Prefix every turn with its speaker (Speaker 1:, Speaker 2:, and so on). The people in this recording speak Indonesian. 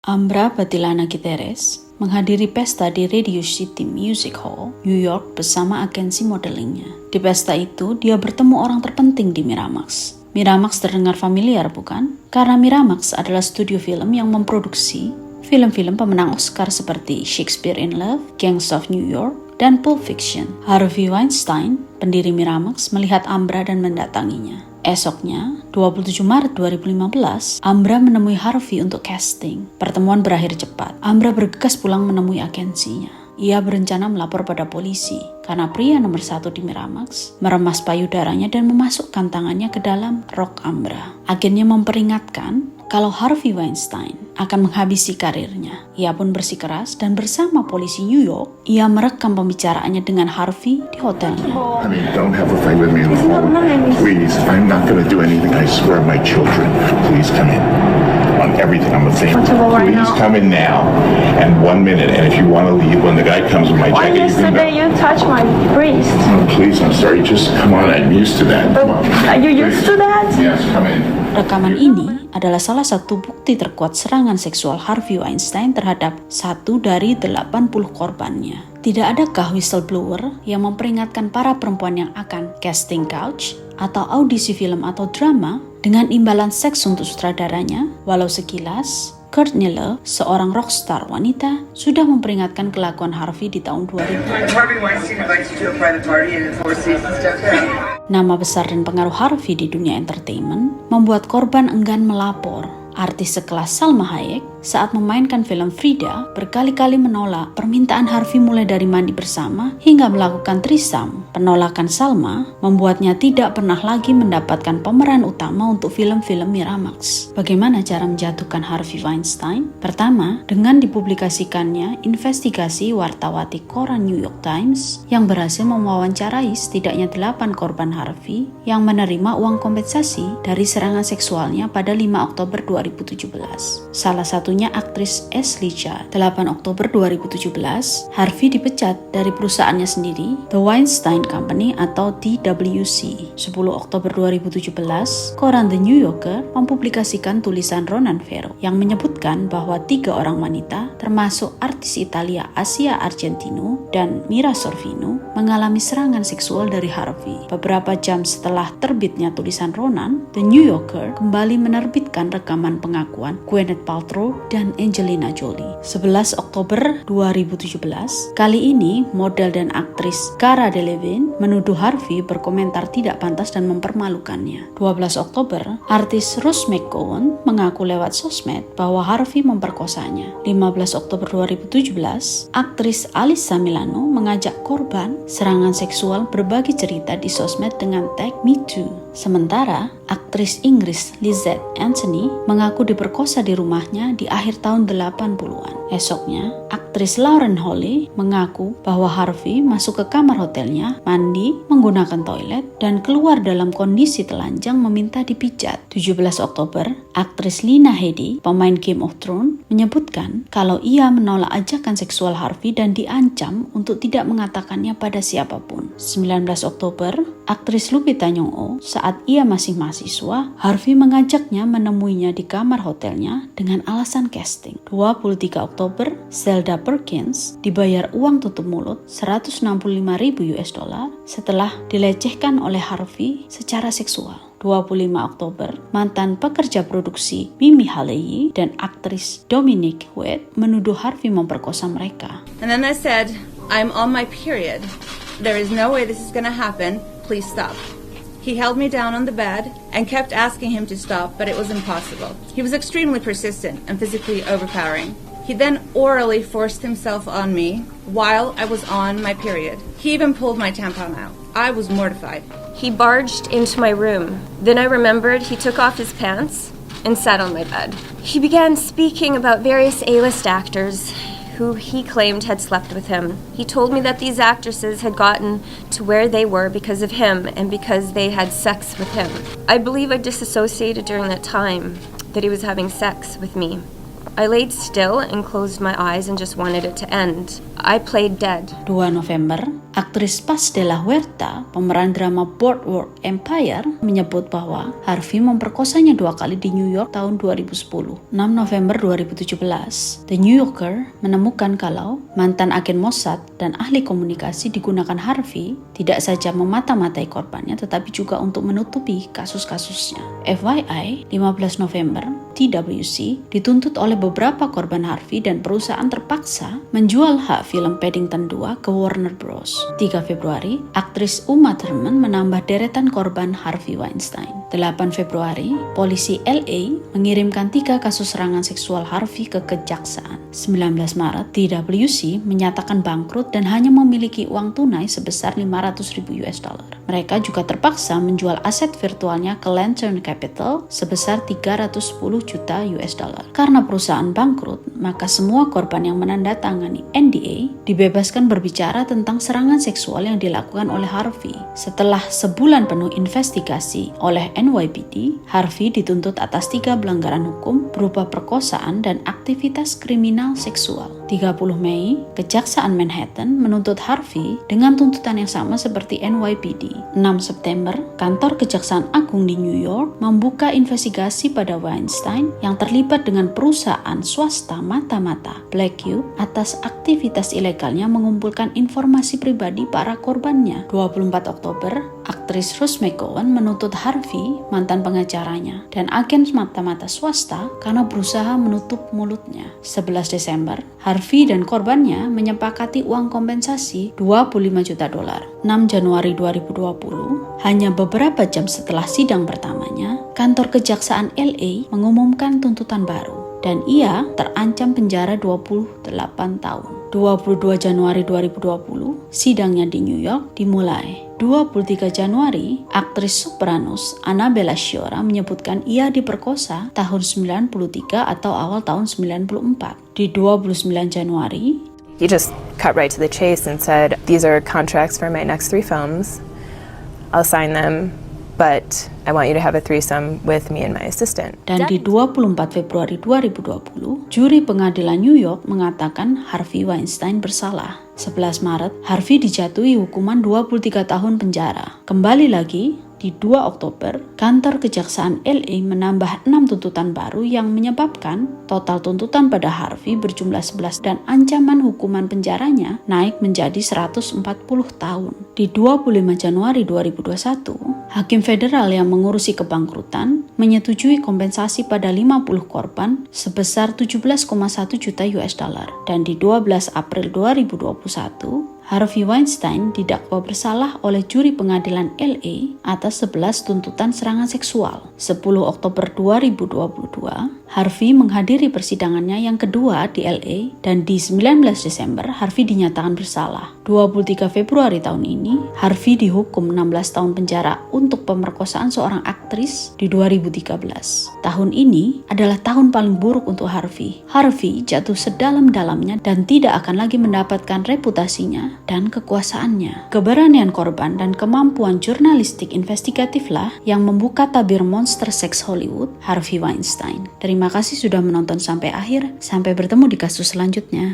Speaker 1: Ambra Batilana Gutierrez menghadiri pesta di Radio City Music Hall, New York bersama agensi modelingnya. Di pesta itu, dia bertemu orang terpenting di Miramax. Miramax terdengar familiar, bukan? Karena Miramax adalah studio film yang memproduksi film-film pemenang Oscar seperti Shakespeare in Love, Gangs of New York, dan Pulp Fiction. Harvey Weinstein, pendiri Miramax, melihat Ambra dan mendatanginya. Esoknya, 27 Maret 2015, Ambra menemui Harvey untuk casting. Pertemuan berakhir cepat. Ambra bergegas pulang menemui agensinya. Ia berencana melapor pada polisi karena pria nomor 1 di Miramax meremas payudaranya dan memasukkan tangannya ke dalam rok Ambra. Agennya memperingatkan kalau Harvey Weinstein akan menghabisi karirnya. Ia pun bersikeras dan bersama polisi New York, ia merekam pembicaraannya dengan Harvey di hotelnya.
Speaker 2: I mean, don't have a fight with me on the phone. Please, I'm not going to do anything. I swear, my children. Please come in. On everything I'm saying. Please come in now. And 1 minute. And if you want to leave, when the guy comes with my jacket,
Speaker 3: yesterday you touched my breast.
Speaker 2: Oh, please, I'm sorry. Just come on. I'm used to that. Come on.
Speaker 3: Are you used to that?
Speaker 2: Yes, come in.
Speaker 1: Rekaman ini adalah salah satu bukti terkuat serangan seksual Harvey Weinstein terhadap 1 dari 80 korbannya. Tidak adakah whistleblower yang memperingatkan para perempuan yang akan casting couch atau audisi film atau drama dengan imbalan seks untuk sutradaranya? Walau sekilas, Kurt Miller, seorang rockstar wanita, sudah memperingatkan kelakuan Harvey di tahun 2000. Nama besar dan pengaruh Harvey di dunia entertainment membuat korban enggan melapor. Artis sekelas Salma Hayek saat memainkan film Frida berkali-kali menolak permintaan Harvey mulai dari mandi bersama hingga melakukan threesome. Penolakan Salma membuatnya tidak pernah lagi mendapatkan pemeran utama untuk film-film Miramax. Bagaimana cara menjatuhkan Harvey Weinstein? Pertama, dengan dipublikasikannya investigasi wartawati koran New York Times yang berhasil mewawancarai setidaknya 8 korban Harvey yang menerima uang kompensasi dari serangan seksualnya pada 5 Oktober 2017. Salah satunya aktris Ashley Judd. 8 Oktober 2017, Harvey dipecat dari perusahaannya sendiri, The Weinstein Company atau TWC. 10 Oktober 2017, koran The New Yorker mempublikasikan tulisan Ronan Farrow yang menyebutkan bahwa 3 orang wanita, termasuk artis Italia Asia Argentino dan Mira Sorvino, mengalami serangan seksual dari Harvey. Beberapa jam setelah terbitnya tulisan Ronan, The New Yorker kembali menerbitkan rekaman pengakuan Gwyneth Paltrow dan Angelina Jolie. 11 Oktober 2017, kali ini model dan aktris Cara Delevingne menuduh Harvey berkomentar tidak pantas dan mempermalukannya. 12 Oktober, artis Rose McGowan mengaku lewat sosmed bahwa Harvey memperkosanya. 15 Oktober 2017, aktris Alyssa Milano mengajak korban serangan seksual berbagi cerita di sosmed dengan tag MeToo. Sementara, aktris Inggris Lizette Anthony mengaku diperkosa di rumahnya di akhir tahun 80-an. Esoknya, aktris Lauren Holly mengaku bahwa Harvey masuk ke kamar hotelnya, mandi, menggunakan toilet, dan keluar dalam kondisi telanjang meminta dipijat. 17 Oktober, aktris Lena Headey, pemain Game of Thrones, menyebutkan kalau ia menolak ajakan seksual Harvey dan diancam untuk tidak mengatakannya pada siapapun. 19 Oktober, aktris Lupita Nyong'o, saat ia masih mahasiswa, Harvey mengajaknya menemuinya di kamar hotelnya dengan alasan casting. 23 Oktober, Zelda Perkins dibayar uang tutup mulut $165.000 setelah dilecehkan oleh Harvey secara seksual. 25 Oktober, mantan pekerja produksi Mimi Haleyi dan aktris Dominique Huet menuduh Harvey memperkosa mereka.
Speaker 4: And then I said, I'm on my period. There is no way this is going to happen. Please stop. He held me down on the bed and kept asking him to stop, but it was impossible. He was extremely persistent and physically overpowering. He then orally forced himself on me while I was on my period. He even pulled my tampon out. I was mortified.
Speaker 5: He barged into my room. Then I remembered he took off his pants and sat on my bed. He began speaking about various A-list actors who he claimed had slept with him. He told me that these actresses had gotten to where they were because of him and because they had sex with him. I believe I disassociated during that time that he was having sex with me. I laid still and closed my eyes and just wanted it to end. I played dead.
Speaker 1: 2 November, aktris Paz de la Huerta, pemeran drama Boardwalk Empire, menyebut bahwa Harvey memperkosanya 2 kali di New York tahun 2010. 6 November 2017, The New Yorker menemukan kalau mantan agen Mossad dan ahli komunikasi digunakan Harvey tidak saja memata-matai korbannya tetapi juga untuk menutupi kasus-kasusnya. FYI, 15 November, TWC dituntut oleh beberapa korban Harvey dan perusahaan terpaksa menjual hak film Paddington 2 ke Warner Bros. 3 Februari, aktris Uma Thurman menambah deretan korban Harvey Weinstein. 8 Februari, polisi LA mengirimkan 3 kasus serangan seksual Harvey ke kejaksaan. 19 Maret, TWC menyatakan bangkrut dan hanya memiliki uang tunai sebesar $500,000. Mereka juga terpaksa menjual aset virtualnya ke Lantern Capital sebesar $310 juta. Karena perusahaan bangkrut, maka semua korban yang menandatangani NDA dibebaskan berbicara tentang serangan seksual yang dilakukan oleh Harvey. Setelah sebulan penuh investigasi oleh NYPD, Harvey dituntut atas 3 pelanggaran hukum berupa perkosaan dan aktivitas kriminal seksual. 30 Mei, Kejaksaan Manhattan menuntut Harvey dengan tuntutan yang sama seperti NYPD. 6 September, kantor Kejaksaan Agung di New York membuka investigasi pada Weinstein yang terlibat dengan perusahaan swasta mata-mata Black Cube atas aktivitas ilegalnya mengumpulkan informasi pribadi para korbannya. 24 Oktober, aktris Rose McGowan menuntut Harvey, mantan pengacaranya, dan agen mata-mata swasta karena berusaha menutup mulutnya. 11 Desember, Harvey dan korbannya menyepakati uang kompensasi $25 juta. 6 Januari 2020, hanya beberapa jam setelah sidang pertamanya, kantor Kejaksaan LA mengumumkan tuntutan baru dan ia terancam penjara 28 tahun. 22 Januari 2020, sidangnya di New York dimulai. 23 Januari, aktris Sopranos Annabella Sciorra menyebutkan ia diperkosa tahun 93 atau awal tahun 94. Di 29 Januari,
Speaker 6: he just cut right to the chase and said, "These are contracts for my next 3 films. I'll sign them, but I want you to have a threesome with me and my assistant."
Speaker 1: Dan di 24 Februari 2020, juri pengadilan New York mengatakan Harvey Weinstein bersalah. 11 Maret, Harvey dijatuhi hukuman 23 tahun penjara. Kembali lagi, di 2 Oktober, kantor Kejaksaan LA menambah 6 tuntutan baru yang menyebabkan total tuntutan pada Harvey berjumlah 11 dan ancaman hukuman penjaranya naik menjadi 140 tahun. Di 25 Januari 2021, Hakim Federal yang mengurusi kebangkrutan menyetujui kompensasi pada 50 korban sebesar $17,1 juta. Dan di 12 April 2021, Harvey Weinstein didakwa bersalah oleh juri pengadilan LA atas 11 tuntutan serangan seksual. 10 Oktober 2022, Harvey menghadiri persidangannya yang kedua di LA dan di 19 Desember Harvey dinyatakan bersalah. 23 Februari tahun ini, Harvey dihukum 16 tahun penjara untuk pemerkosaan seorang aktris di 2013. Tahun ini adalah tahun paling buruk untuk Harvey. Harvey jatuh sedalam-dalamnya dan tidak akan lagi mendapatkan reputasinya dan kekuasaannya. Keberanian korban dan kemampuan jurnalistik investigatiflah yang membuka tabir monster seks Hollywood, Harvey Weinstein. Terima kasih sudah menonton sampai akhir. Sampai bertemu di kasus selanjutnya.